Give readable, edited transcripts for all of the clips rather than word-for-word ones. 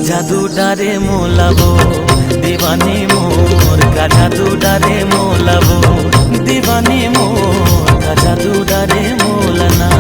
जादू डारे मोलाबो दीवानी मोर का जादू डारे मोलाबो दीवानी मोर का जादू डारे मोलना।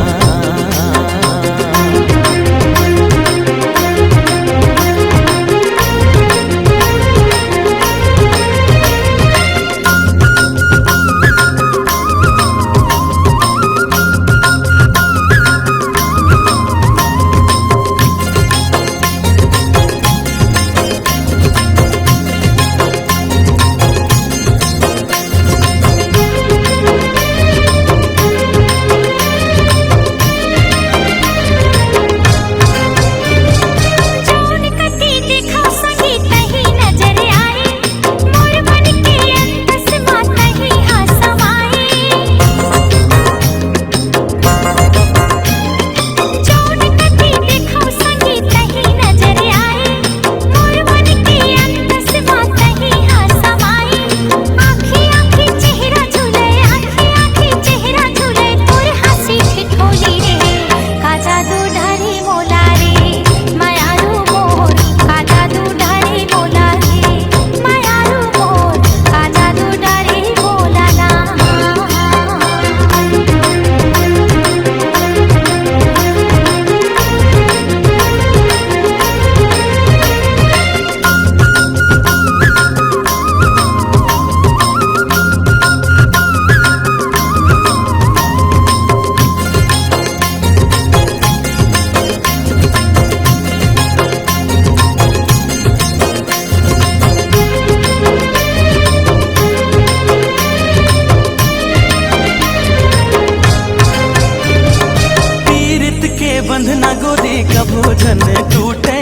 बंधना गोरी कभो झन टूटे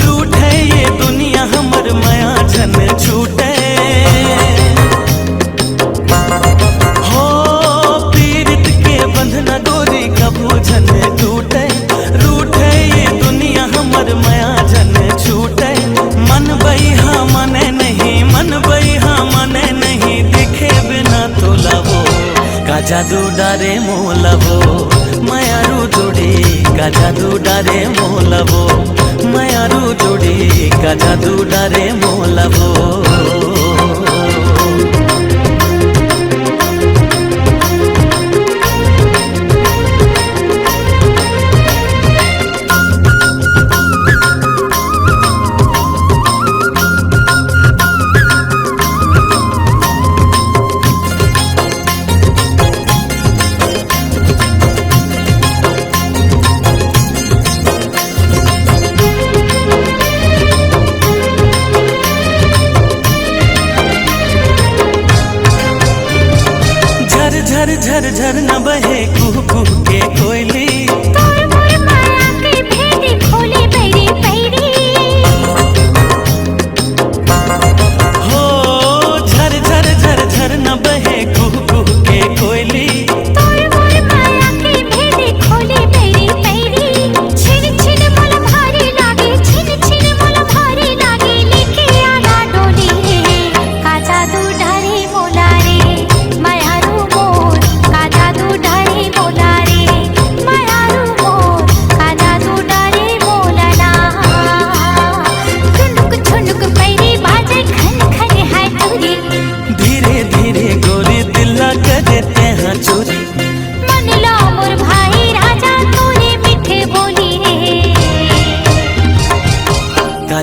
रूठे ये दुनिया हमर माया झन छूटे हो पीरित के बंधना गोरी कभो झन टूटे रूठे ये दुनिया हमर माया झन छूटे। मन बइहा मने नहीं मन बइहा मने नहीं दिखे बिना तोलाबो का जादू डारे मोलाबो मायारू जोड़ी का जादू डारे मोलाबो मायारू जोड़ी का जादू डारे मोलाबो।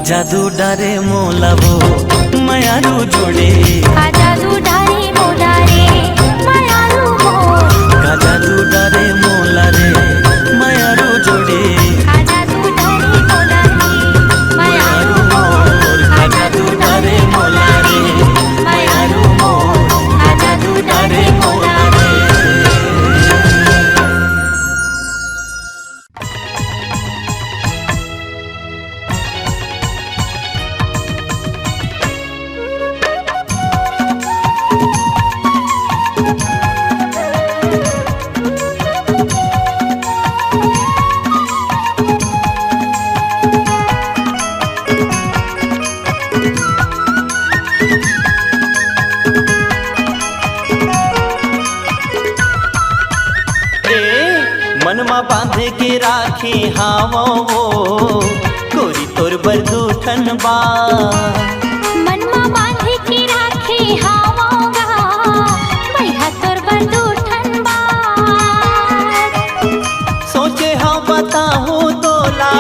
जादू डारे मोला वो मायारू जोड़े का जादू डारे मोला रे मायारू हो का जादू डारे मोला रे मायारू जोड़े का जादू डारे मोला रे मायारू हो का जादू डारे मोला रे मायारू हो का जादू डारे मोला रे मनमा बांध के राखे हावो वो गोरी तोर बरदूठन बा मनमा बांध के राखे हावोगा भैया तोर बरदूठन बा सोचे हाँ बताहूँ तोला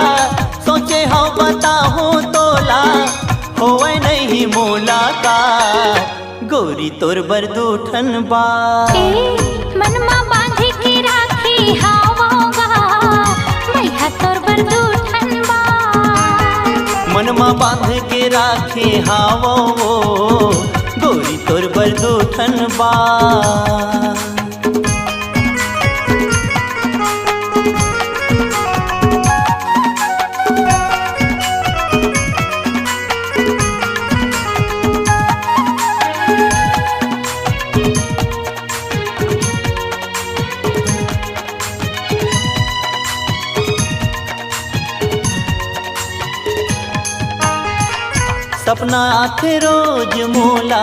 सोचे हाँ बताहूँ तोला होवे नहीं मुलाकात गोरी तोर बरदूठन बा मनमा बांध के राखे हावोगा भैया तोर बरदूठन बा मनमा बांध के राखे हावो वो गोरी तोर बरदूठन बा सपना आथे रोज मोला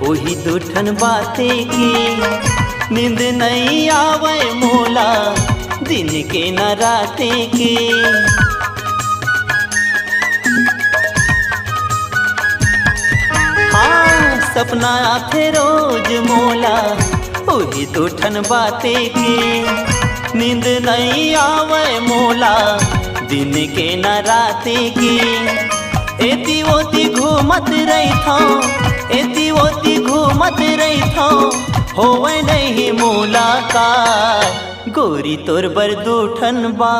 वही दूठन बाते की नींद नहीं आवे मोला दिन के न राते की हाँ सपना आथे रोज मोला वही दूठन बाते की नींद नहीं आवे मोला दिन के न राते की एती ओती घूमत रही था एती ओती घूमत रही था होवे नहीं मुलाकात गोरी तोर बरदूठन बा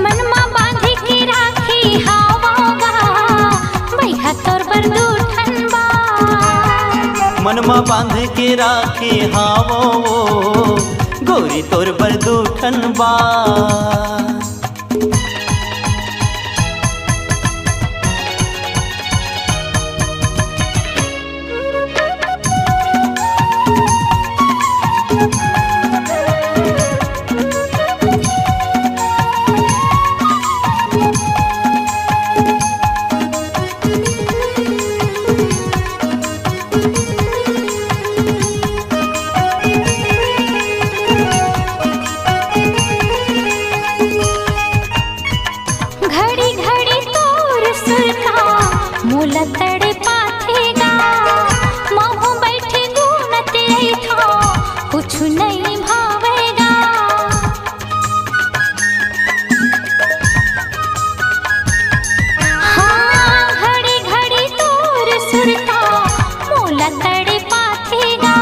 मनमा बांध के राखे हावोगा भैया तोर बरदूठन बा मनमा बांध के राखे हावो गोरी तोर बरदूठन बा घड़ी घड़ी तोर सुरता मोला तड़े पाथेगा महू बैठे गुनत आई था कुछ नहीं भावेगा हाँ घड़ी घड़ी तोर सुरता मोला तड़े पाथेगा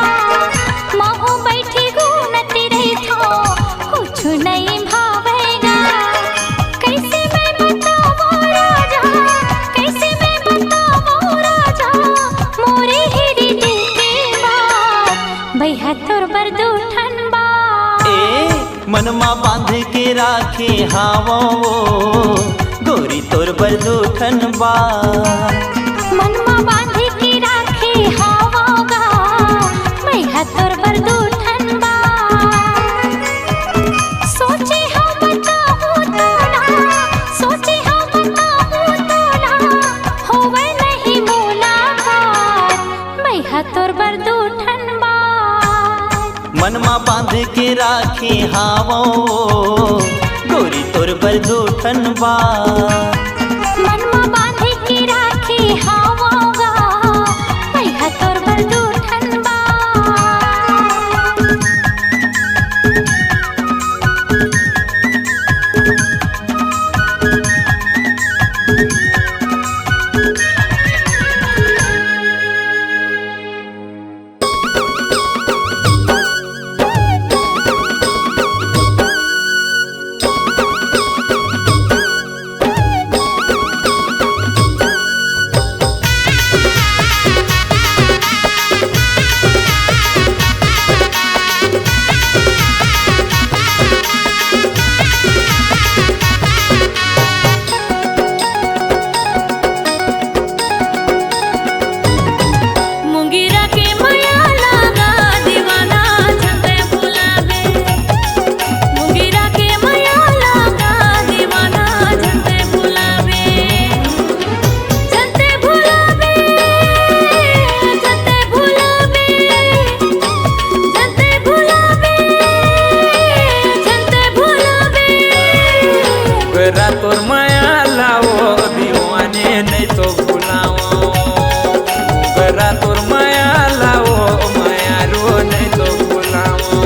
महू बैठे गुनत रही था कुछ नहीं भावेगा कैसे मैं बताऊं राजा कैसे मैं बताऊं राजा मोरे हिरी दिल की बात भैया तोर बरदूठन बा मनमा बांध के राखे हावो गोरी तोर बरदूठन बा मनमा बांध के राखे हावोगा भैया तोर बरदूठन बा सोचे हाँ बताऊं तोला सोचे हाँ बताऊं तोला होवे नहीं मुलाकात भैया तोर बरदूठन बा मनमा बांध के राखे हावो गोरी तोर बरदूठन बा मनमा बांध के राखे हावोगा भैया तोर बरदूठन बा Thank you. मोगरा तोर माया लाओ दीवाने नहीं तो भुलाओ मोगरा तोर माया लाओ माया रो नहीं तो भुलाओ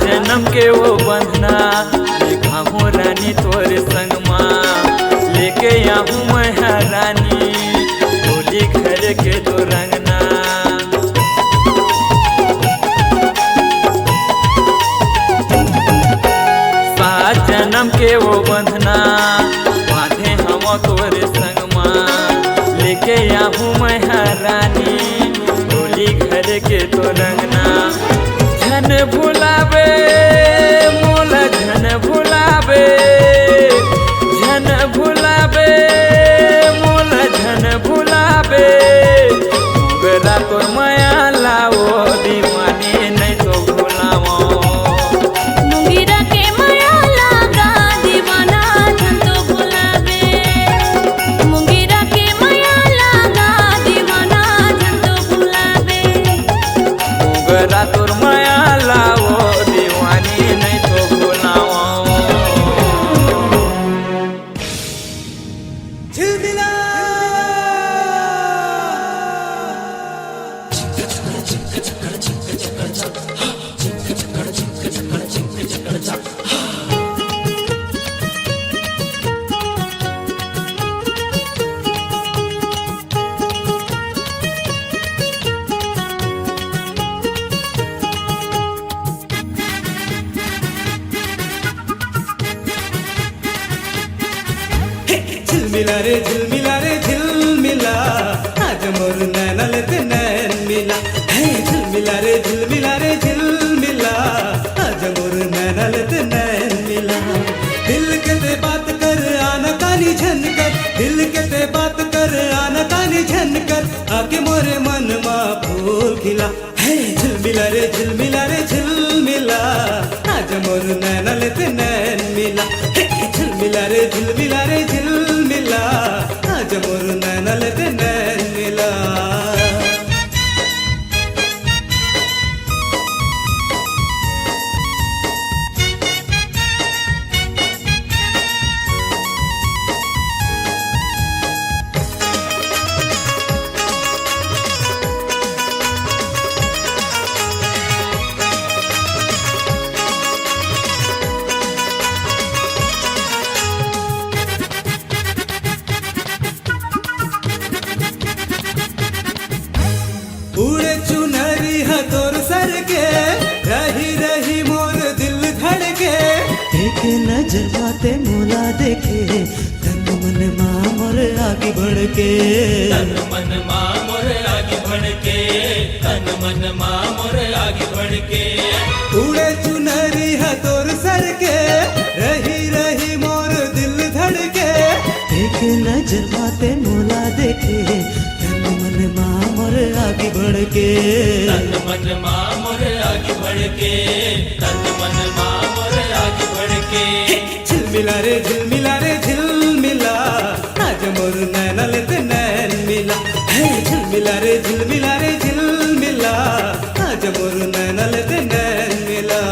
जन्म के वो बंधना देखा हूँ रानी तोर संग माँ लेके आऊँ मैं रानी होली घर के तो रंगना सात जन्म के वो बंधना बांधे हम तोर संग माँ लेके आऊँ मैं रानी होली घर के तो रंगना झन भुलावे मोला झन भुलावे झन भुलावे मोला झन भुलावे मोगरा तोर माया लाओ दीवाने नहीं तो भुलाओ मुंगीरा के माया लागा दीवाना झन तो भुलावे मुंगीरा के माया लागा दीवाना झन तो भुलावे मोगरा तोर माया लाओ दीवानी नहीं तो भुलाओ झिलमिला रे झिलमिला आज मोर नैनल ते नैन मिला हे झिलमिला रे झिलमिला आज मोर नैनल ते नैन मिला दिल के ते बात कर आना कानी झन कर दिल के ते बात कर आना कानी झन कर आके मोरे मन मा फूल खिला हे झिलमिला रे झिलमिला आज मोर नैनल ते नैन मिला हे झिलमिला रे झिलमिला आज मोर नैनल ते नैन मिला उड़े चुनरी है तोर सर के रही रही मोर दिल धड़के एक नजर बाते मोला देखे तन मन माँ मोर आगे बढ़ के तन मन माँ मोर आगे बढ़ के तन मन माँ मोर आगे बढ़ के उड़े चुनरी है तोर सर के रही रही मोर दिल धड़के एक नजर बाते मोला देखे तन आगे बढ़ के। तन मन मा मोरे आगे बढ़ के, तन मन मा मोरे आगे बढ़ के। झिलमिला रे झिलमिला रे झिलमिला, आज मोर नैना लेते नैन मिला। हे झिलमिला रे झिलमिला रे झिलमिला, आज मोर नैना लेते नैन मिला।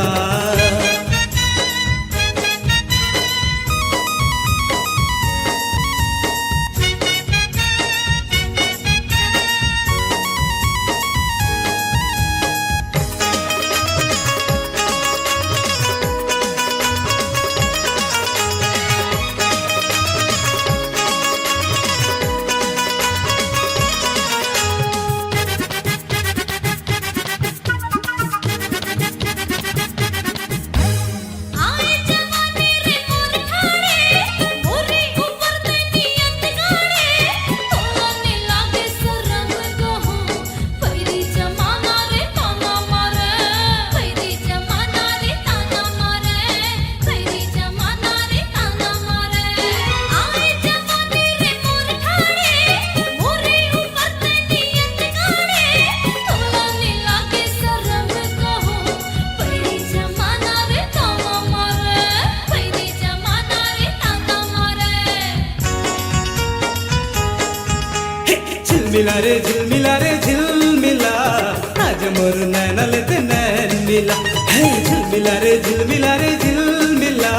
झिलमिला रे झिलमिला रे झिलमिला, आज मोर नैना लेते नैन मिला। हे झिलमिला रे झिलमिला रे झिलमिला,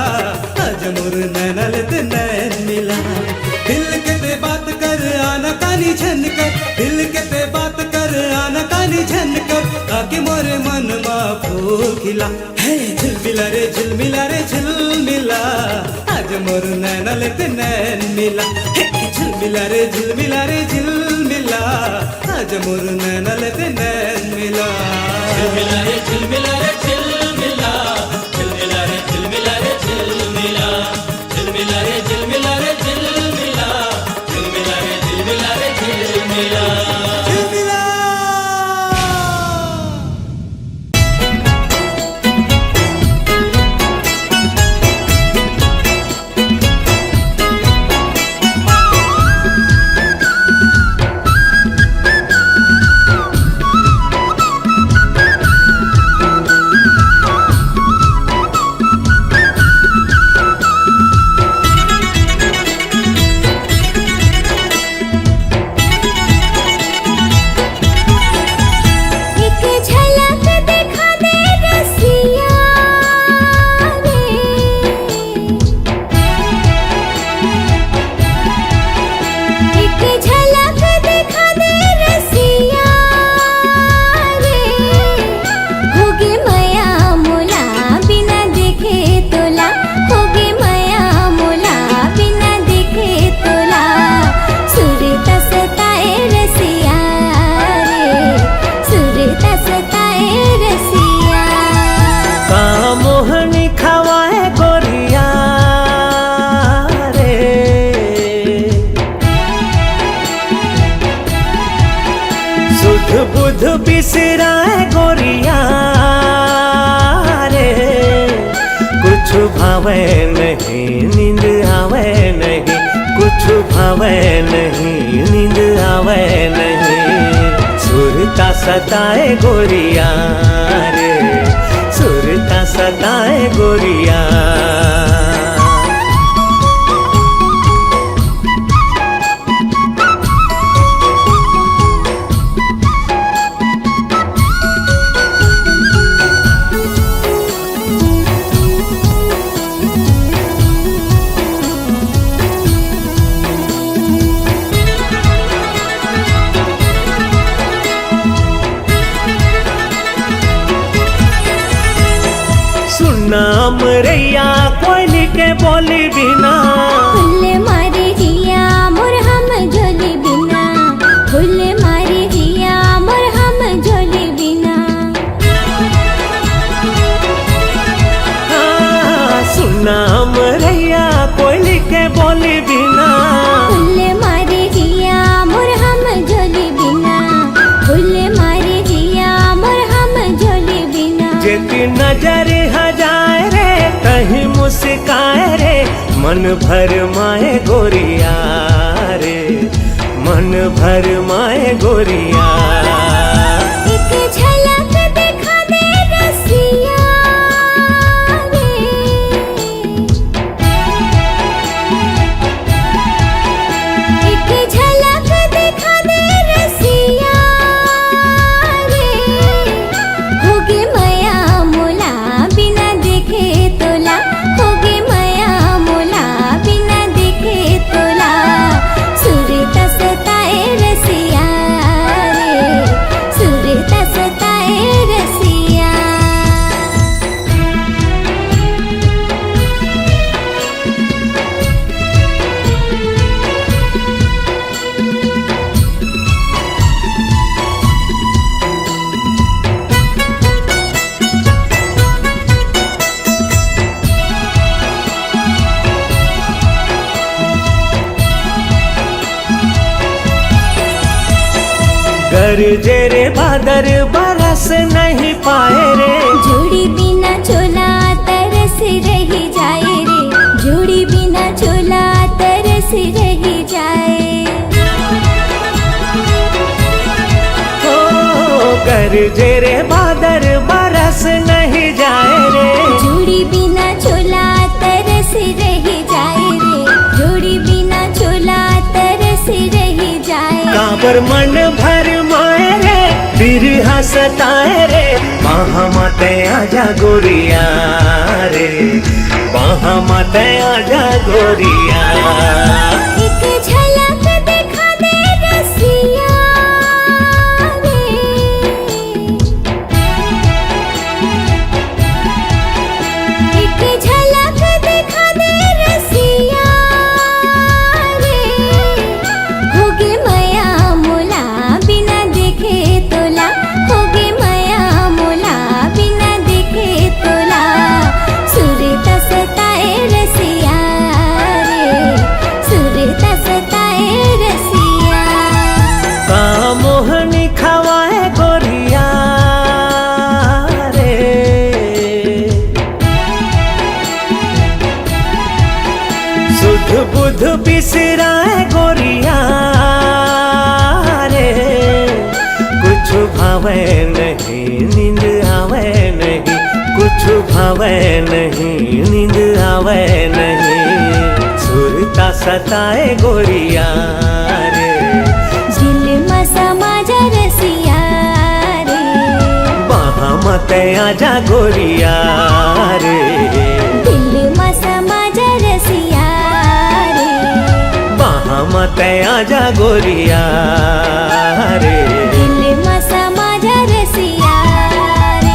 आज मोर नैना लेते नैन मिला। दिल के ते बात कर आना कानी झन कर, दिल के ते बात कर आना कानी झन कर, आके मोरे मन मा फूल खिला। हे झिलमिला रे झिलमिला रे झिलमिला, आज मोर नैना लेते नैन मिला। हे झिलमिला रे झिलमिला रे झिलमिला, आज मोर नैना लेते नैन मिला। झिलमिला रे झिलमिला रे झिलमिला, झिलमिला रे झिलमिला रे झिलमिला, झिलमिला रे झिलमिला रे झिलमिला, झिलमिला रे झिलमिला रे झिलमिला। झिलमिला बुध बिसराए गोरिया रे, कुछ भावे नहीं नींद आवे नहीं, कुछ भावे नहीं नींद आवे नहीं। सुरता सताए गोरिया रे, सुरता सताए गोरिया। नाम रैया कोयली के बोली बिना, फुल मारे जिया मोर हम झोली बिना, फुल मारे जिया मोर हम झोली बिना। सुनाम रैया कोयली के बोली बिना, फुल मारे जिया मोर हम झोली बिना, फुल मारे जिया मोर हम झोली बिना। जेती नजर हजाए रे कहीं मुस्काए रे, मन भर माए गोरिया रे, मन भर माए गोरिया। गरजे रे बादर बरस नहीं पाए रे, जोड़ी बिना चोला तरस रही जाए रे, जोड़ी बिना चोला तरस रही जाए। ओ गरजे रे बादर बरस नहीं जाए रे, जोड़ी बिना चोला तरस रही जाए रे, जोड़ी बिना चोला तरस रही जाए। काबर मन भर माए रे, बिरहा सताए रे, वहाँ माते आजा गोरिया रे, वहाँ माते आजा गोरिया। एक झलक दिखा दे रसिया रे, एक झलक दिखा दे रसिया रे, होगे माया मोला बिना देखे तोला, होगे माया मोला बिना देखे तोला, सुरता सताए रसिया रे, सुरता सताए रसिया। का मोहनी खवाए गोरिया रे, सुध बुध बिसराए गोरिया रे, कुछ भावे नहीं नींद आवे नहीं, कुछ भावे नहीं नींद आवे नहीं, सुरता सताए गोरिया रे, दिल में समा जा रसिया रे, वहाँ मत आजा गोरिया रे, दिल में समा जा रसिया रे, वहाँ मत आजा गोरिया रे। दिल में समा जा रसिया रे।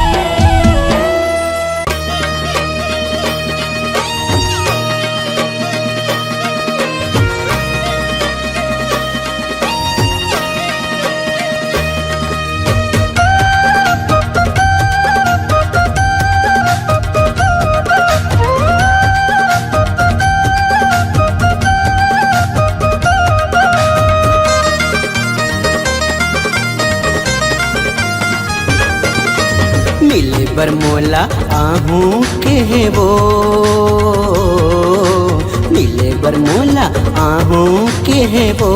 मिले बरमोला आहूं के है वो, मिले बरमोला आहूं के है वो,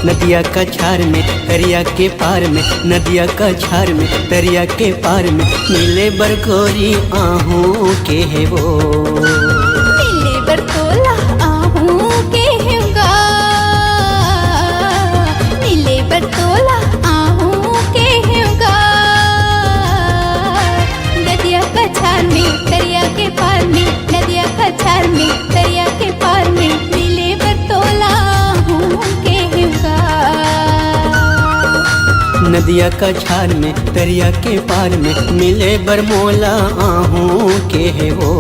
नदिया का छार में दरिया के पार में, नदिया का छार में दरिया के पार में, मिले बरगोरी आहूं के है वो। मिले बरतोला आहूं के होगा, मिले बरतोला आहूं के होगा, नदिया का छार में दरिया के पार में, नदिया का छार में दरिया के पार में, मिले बरतोला आहूं के होगा। नदिया का छार में दरिया के पार में, मिले बरमोला आहूं के है वो।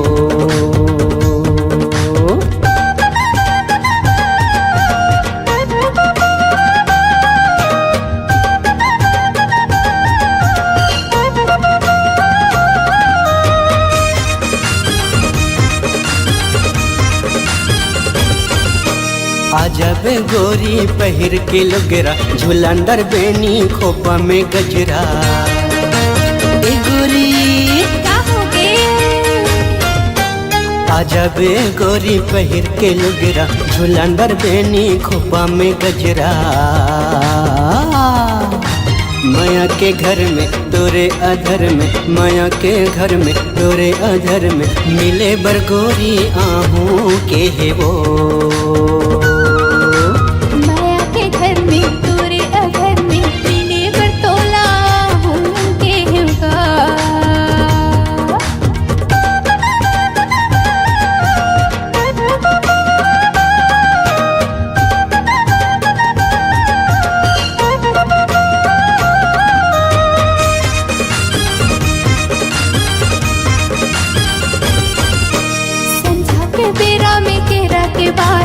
आजब गोरी पहिर के लुगरा, झुलंदर बेनी खोपा में गजरा, ए गोरी का हो गे आजब गोरी पहिर के लुगरा, झुलंदर बेनी खोपा में गजरा, माया के घर में तोरे अधर में, माया के घर में तोरे अधर में, मिले बरगोरी आहूं के है वो। माया के घर में तोरे अघर में, मिले बरतोला आहूं के होगा। संझा के बेरा में केरा के बाग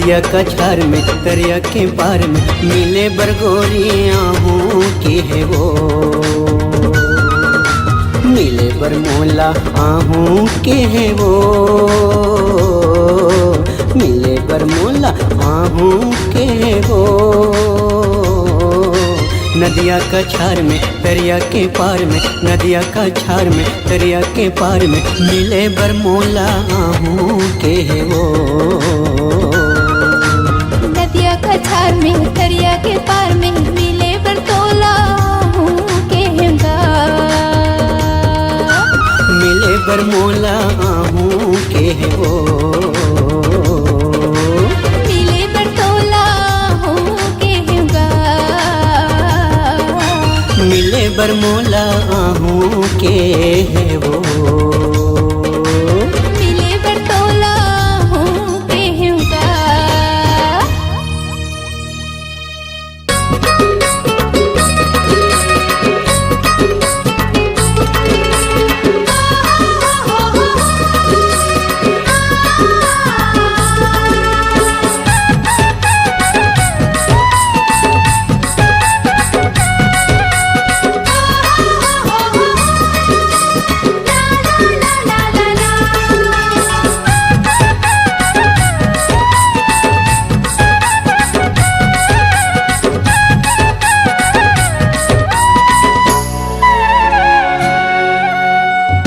नदिया का छार में दरिया के पार में मिले बरगोरी आहू की है वो, मिले बरमोला आहू के है वो, मिले बरमोला आहू के है वो। नदिया का छार में दरिया के पार में, नदिया का छार में दरिया के पार में मिले बरमोला आहू के है वो। नदिया का छार में दरिया के पार में मिले बरतोला आहू के हेंगा, मिले बरमोला आहू के है वो, मिले बरतोला आहू के हेंगा, मिले बरमोला आहू के है वो, मिले बरतोला आहू के हेंगा।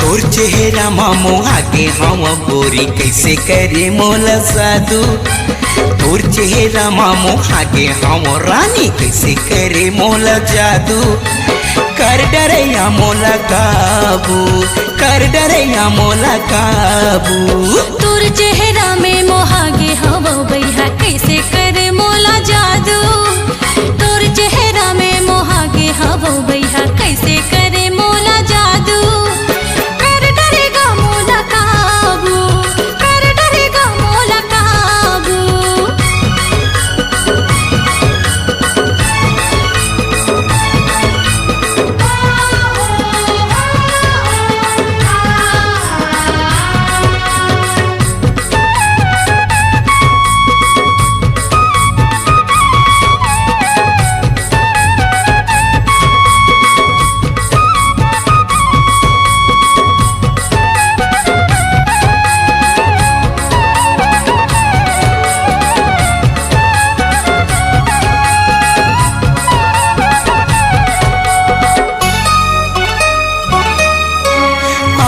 तोर चेहरा मामो आगे हम गोरी कैसे करे मोला साधु, तोर चेहरा मामो आगे हम रानी कैसे करे मोला जादू। कर डरैया मोला काबू, कर डरैया मोला काबू। तोर चेहरा में मोहागे हवा बैहा कैसे करे मोला जादू, तोर चेहरा में मोहागे हवा बैहा कैसे करे मोला जादू। कर डरेगा मोला काबू, कर डरेगा मोला काबू।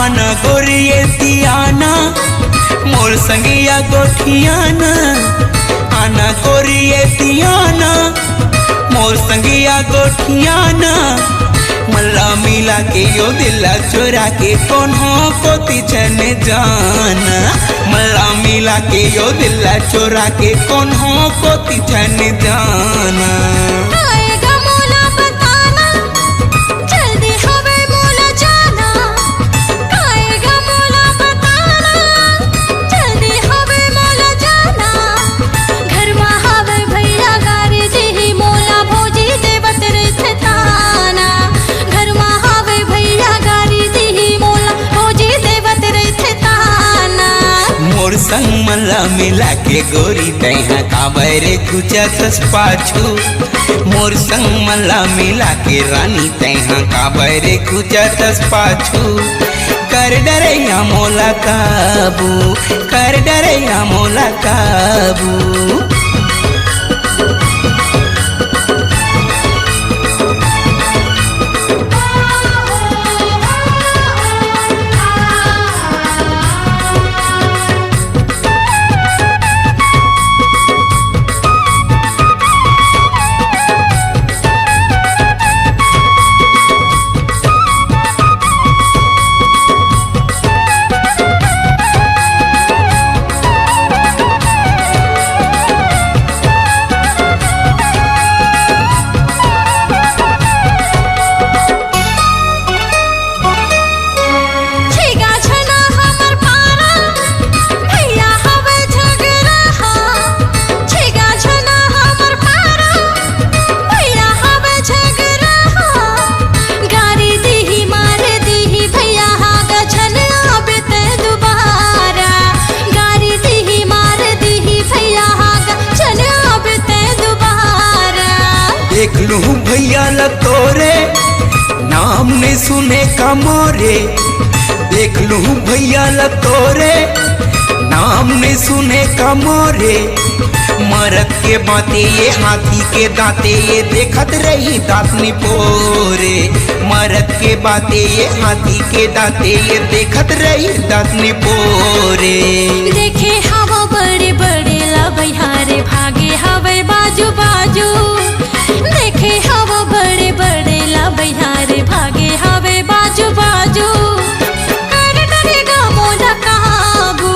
आना गोरिये दियाना मोर संगिया गोठियाना, आना गोरिये दियाना मोर संगिया गोठियाना। मल्ला मिला के यो दिला चुरा के कोन्हों को तिछन जाना, मल्ला मिला के यो दिला चुरा के कोन्हों को तिछन जाना। आएगा मोला बताना, जल्दी हवे मोला जाना। आएगा मोला बताना, जल्दी हवे मोला जाना। घर में हवे भैया गारी जी मोला भोजी देवत रथे ताना। घर में हवे भैया गारी जी मोला भोजी देवत रथे ताना। मोर संग मल्ला मिला के गोरी तैहा काबरे खुचस पाछू, मोर संग मल्ला मिला के रानी तैहा काबरे खुचस पाछू। कर डरैया मोला काबू, कर डरैया मोला काबू। तोरे नाम ने सुने का मोरे देख लूं भैया ल तोरे नाम ने सुने का मोरे मरद के बाते ये हाथी के दाते ये देखत रही दांत निपोरे मरद के बाते ये हाथी के दाते ये देखत रही दांत निपोरे देखे हवा बड़े बड़े लबैहारे भागे हवे बाजू बाजू देखे हवा बड़े बड़े लबैहारे भागे हवे बाजू बाजू कर डरेगा मोला काबू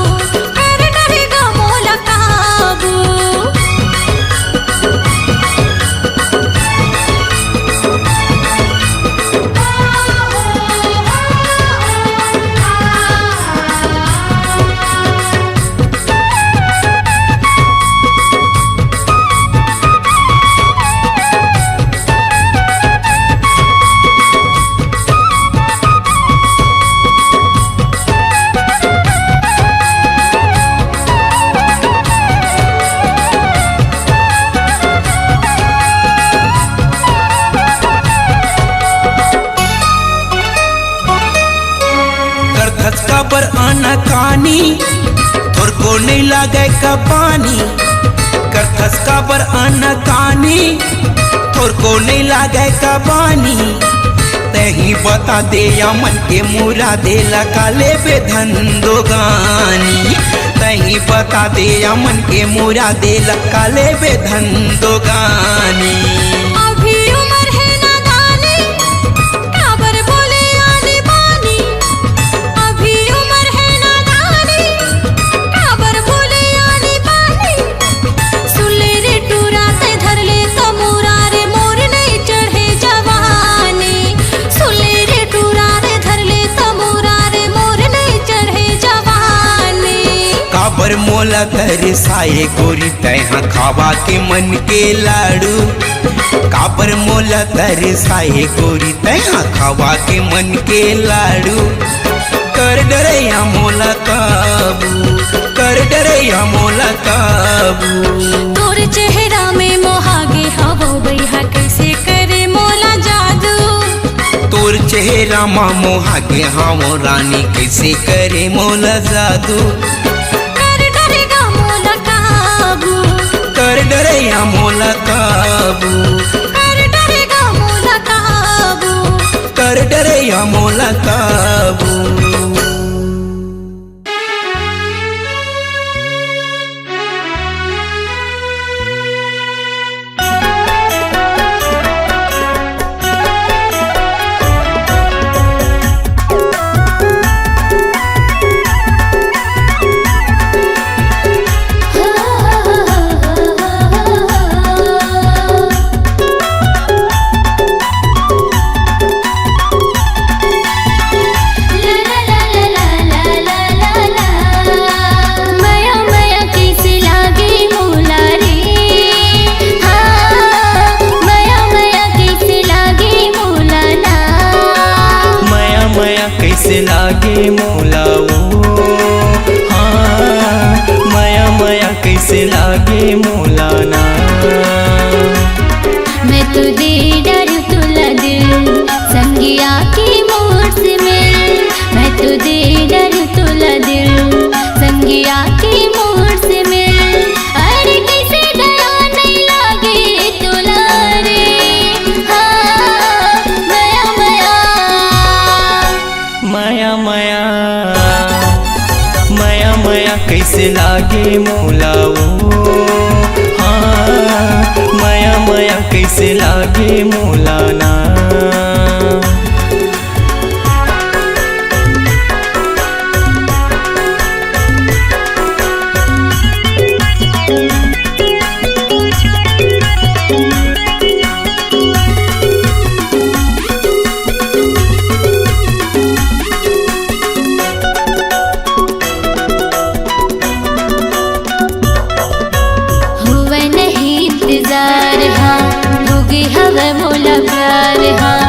कर डरेगा मोला काबू धचका पर आना कानी तोर को नहीं लागे का पानी कर धचका पर आना कानी तोर को नहीं लागे का पानी तही बता दे या मन के मुरा दे लकाले बे धंधो गानी तही बता दे या मन के मुरा दे लकाले बे धंधो गानी अभी उम्र है नादानी काबर बोले आनी बानी अभी उम्र है नादानी काबर बोले आनी बानी सुले रे टूरा से धर ले तमूरा रे मोर नहीं चढ़े जवानी सुले रे टूरा रे धर ले तमूरा रे मोर नहीं चढ़े जवानी काबर मोला तरसाए गोरी तैहा खावा के मन के लाड़ू काबर मोला तरसाए गोरी तैहा खावा के मन के लाड़ू कर डरैया मोला काबू कर डरैया मोला काबू तोर चेहरा में मोहागे हवो बैहा कैसे करे मोला जादू तोर चेहरा मा मोहागे हावो रानी कैसे करे मोला जादू कर डरेगा मोला काबू कर डरैया मोला काबू कर डरेगा मोला काबू कर डरैया मोला काबू कैसे लागे मोला ओ हाँ माया माया कैसे लागे मोला ना मैं तो दे डरू तुला दिल संगिया की मोर से मिल मैं तो दे डरू तुला दिल संगिया की मोर से मिल अरे कैसे दया नहीं लागे तुला रे हाँ माया माया माया माया माया माया कैसे लागे मोला ओ हाँ माया माया कैसे लागे मोला ना हुआ नहीं इंतजार हाँ होगी हवा मोला प्यार हाँ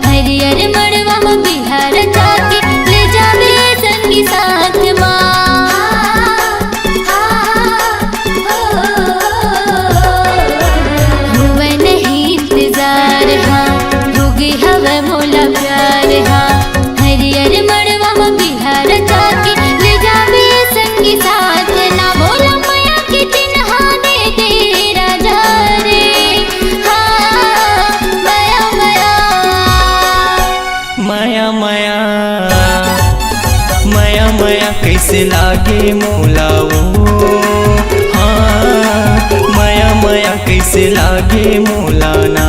हरियर मड़वा में बिहार जाके ले जावे संगी साथ हुआ नहीं इंतजार हाँ माया कैसे लागे मोला ओ हाँ माया माया कैसे लागे मोला ना।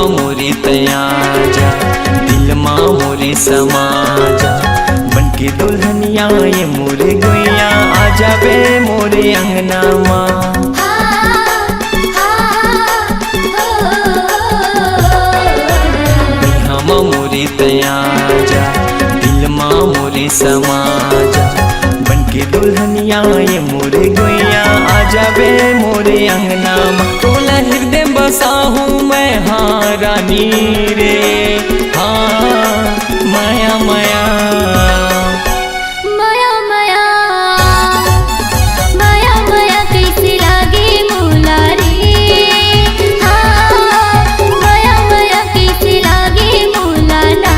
मोरे तयाजा दिल माँ मोरे समाजा बनके दुल्हनिया ये मोरे गोइया आजा बे मोरे अंगना माँ। हम मोरे तयाजा दिल माँ मोरे समाजा बनके दुल्हनिया ये मोरे गोइया आजा बे मोरे अंगना माँ। तोला हृदय बसा हूँ मैं हाँ रानी रे हाँ माया माया माया माया माया माया कैसे लागे मोला रे हाँ माया माया कैसे लागे मोला ना।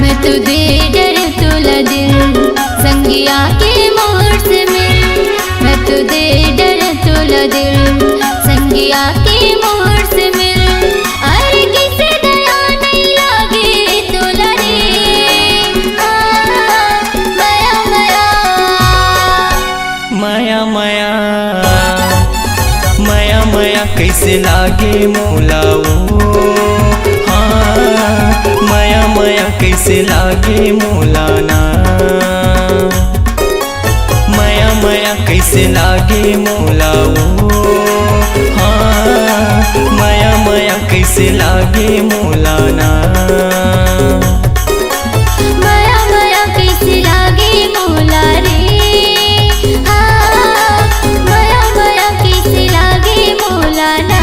मैं तो दे डर तोला दिल संगिया के मोर से मिल। मैं तो दे डर तोला दिल संगिया के मोर से मिल। अरे किसे दया नहीं लागे तोला रे माया माया माया माया माया माया कैसे लागे मोला ओ हाँ माया माया कैसे लागे मोला ना। माया माया कैसे लागे मोला ओ हाँ माया माया कैसे लागे मोला ना। माया माया कैसे लागे मोला रे हाँ माया माया कैसे लागे मोला ना।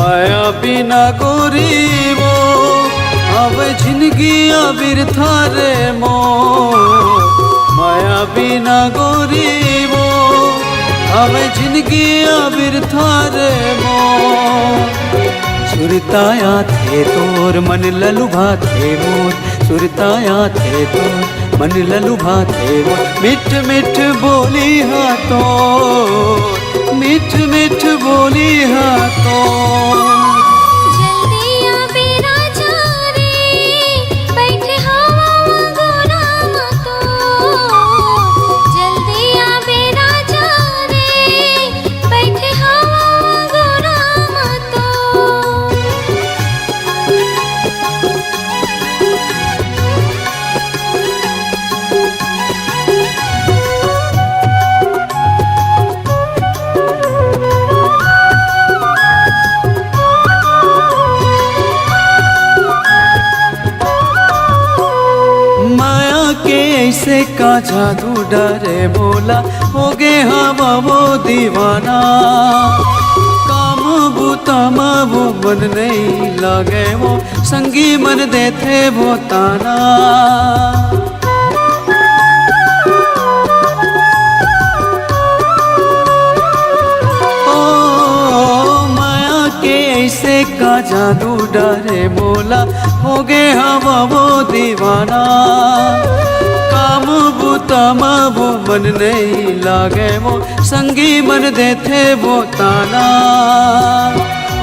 माया बिना गोरी वो अब जिंदगी बिरथा रे मो। माया बिना गोरी वो अब जिंदगी बिरथा रे मो। सुरताया थे तोर मन ललुभा थे मोर। सुरताया थे तोर मन ललुभा थे मोर। मिठ मिठ बोली हाथों मिठ मिठ बोली हाथों। जल्दी आ बेरा जा रे बैठे हवा गोरा मतो। जल्दी आ बेरा जा रे बैठे हवा गोरा मतो। ऐसे का जादू डरे बोला हो गे हम वो दीवाना। काम बूता वो मन नहीं लागे वो संगी मन देते वो ताना। ओ माया के ऐसे का जादू डरे बोला हो गे हम वो दीवाना। काम बूता वो मन नहीं लागे वो संगी मन देते वो ताना।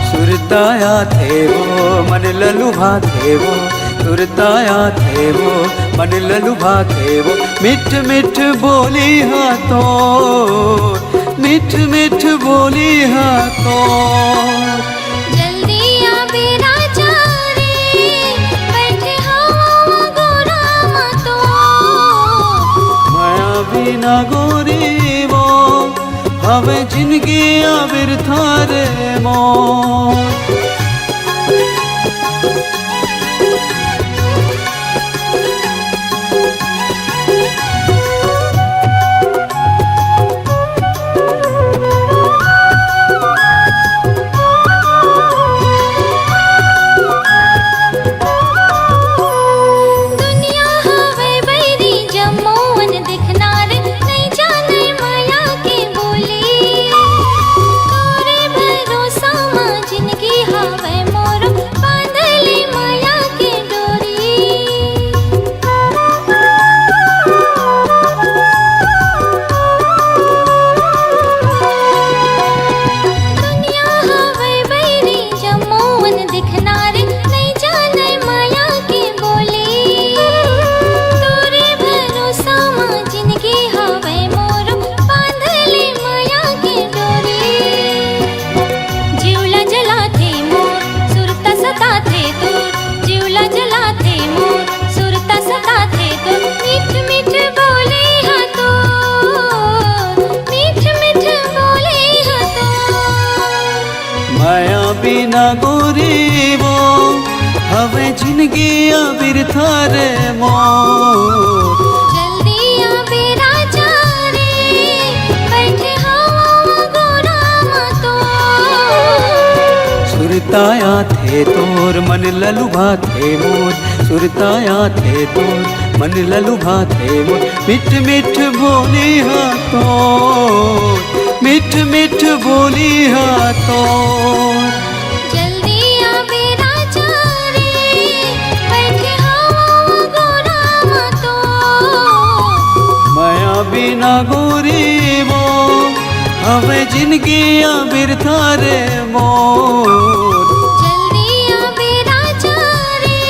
सुरताया थे वो मन ललुभा थे वो। सुरताया थे वो मन ललुभा थे वो। मिठ मिठ बोली हाथों मिठ मिठ बोली हाथों। जल्दी आ बेरा जा रे बैठे हवा गोरा मतो। माया बिना गोरी वो हमें जिंदगी बिरथा रे मो। बिना गोरी वो हवे जिंदगी बिरथा रे मोर। जल्दी आ बेरा जा रे बैठे हवा गोरामा तो। सुरताया थे तोर मन ललुभा थे मोर, सुरताया थे तोर मन ललुभा थे मोर। मिठ मिठ बोली हाथों, मिठ मिठ बोली हाथों। जल्दी आ बेरा जा रे बैठे हवा गोरामा तो। माया बिना गोरी वो हवे जिंदगी बिरथा रे मोर। जल्दी आ बेरा जा रे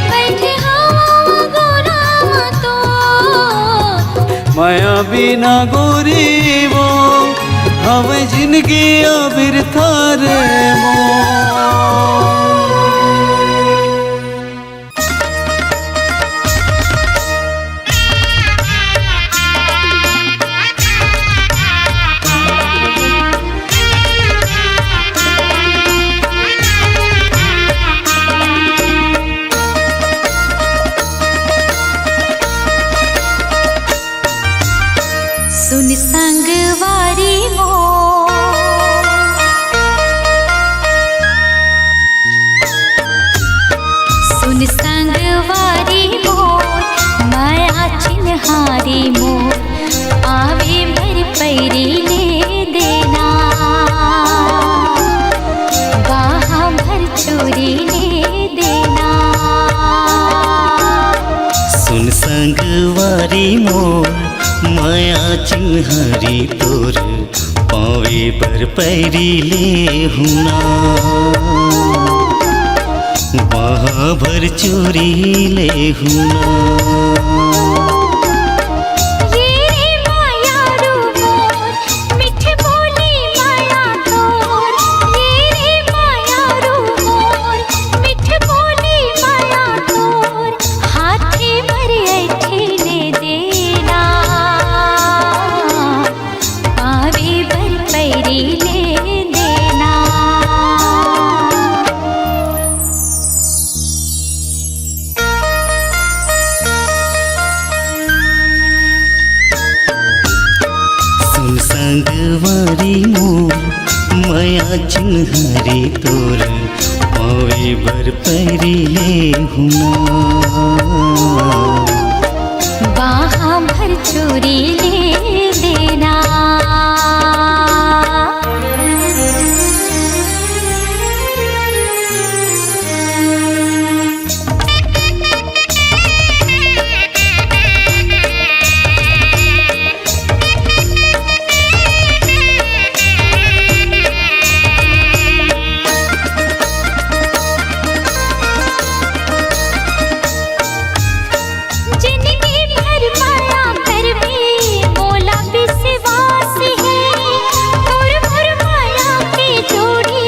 बैठे हवा गोरामा तो। माया बिना गोरी वो हवे जिंदगी बिरथा रे मोर। सुन संगवारी मोर, सुन संगवारी मोर, माया चिन्हारी मोर। आवे भर पैरी ले देना, बाहा भर चोरी ले देना। सुन संगवारी मोर माया चिन्हारी तोर पावे पर पैरी ले हुना, वहाँ भर चोरी ले हुना। ये रे माया रू मोर, मीठे बोली माया तोर। ये रे माया रू मोर, मीठे बोली माया तोर। हाथे भर ऐठे ले देना, पावे भर पैरी ले देना। सुन संगवारी मोर माया चिन्हारी तोर पावे पर पैरी ले हुना, बाहा भर चोरी ले देना। जिंदगी भर माया करवी बोला विश्वास है। तोर भर माया की जोड़ी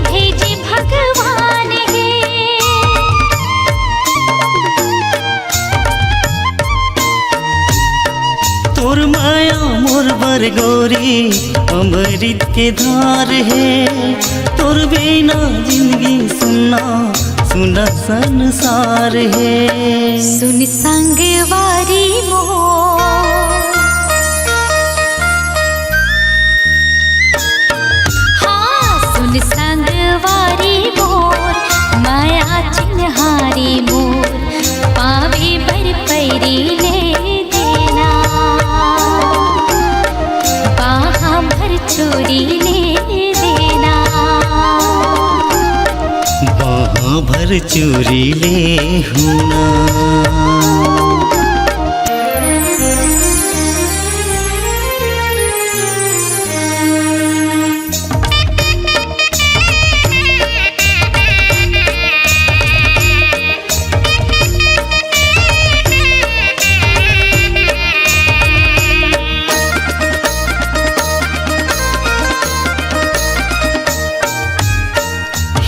भेजे भगवान है। तोर माया मोर बर गोरी अमृत के धार है। तोर बिना जिंदगी सुना सुना संसार है। सुन संगवारी मोर, हाँ सुन संगवारी मोर, माया चिन्हारी मोर। पावे भर पैरी ले देना, बाहा भर चोरी ले देना। वहाँ भर चोरी ले हुना।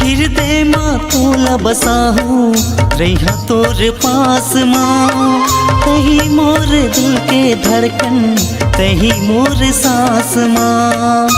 हृदय माँ तोला बसा हूँ रहा तोर पास माँ। तही मोर दिल के धड़कन तही मोर सांस माँ।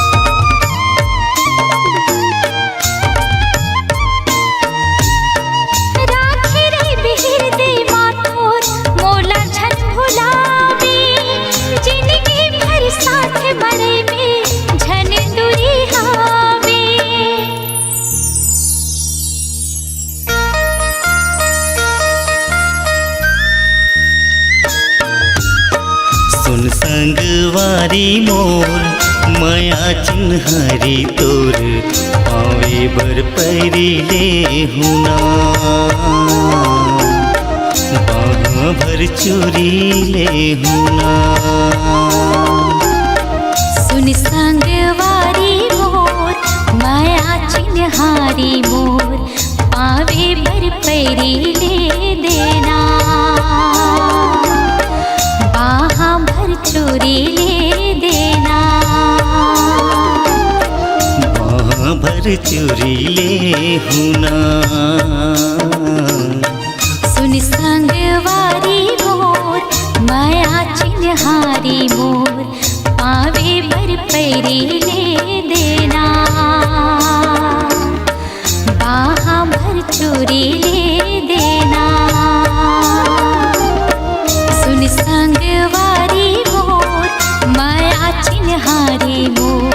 चिन्हारी मोर माया चिन्हारी तोर पावे बर पैरी ले हुना बाह भर चोरी ले हुना सुन संगवारी मोर माया चिन्हारी मोर पावे बर पैरी ले देना बाहा भर चोरी ले देना बाह भर चोरी ले हुना सुन संगवारी मोर माया चिन्हारी मोर पावे बर पैरी ले देना बाहा भर चोरी ले देना सुन संगवारी मोर माया चिन्हारी मोर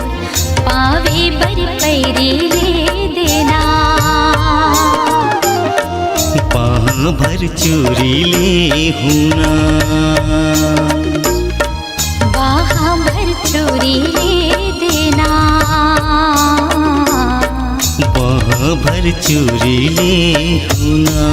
पावे बर पैरी ले देना बाह भर चोरी ले हुना बाहा भर चोरी ले देना बाह भर चोरी ले हुना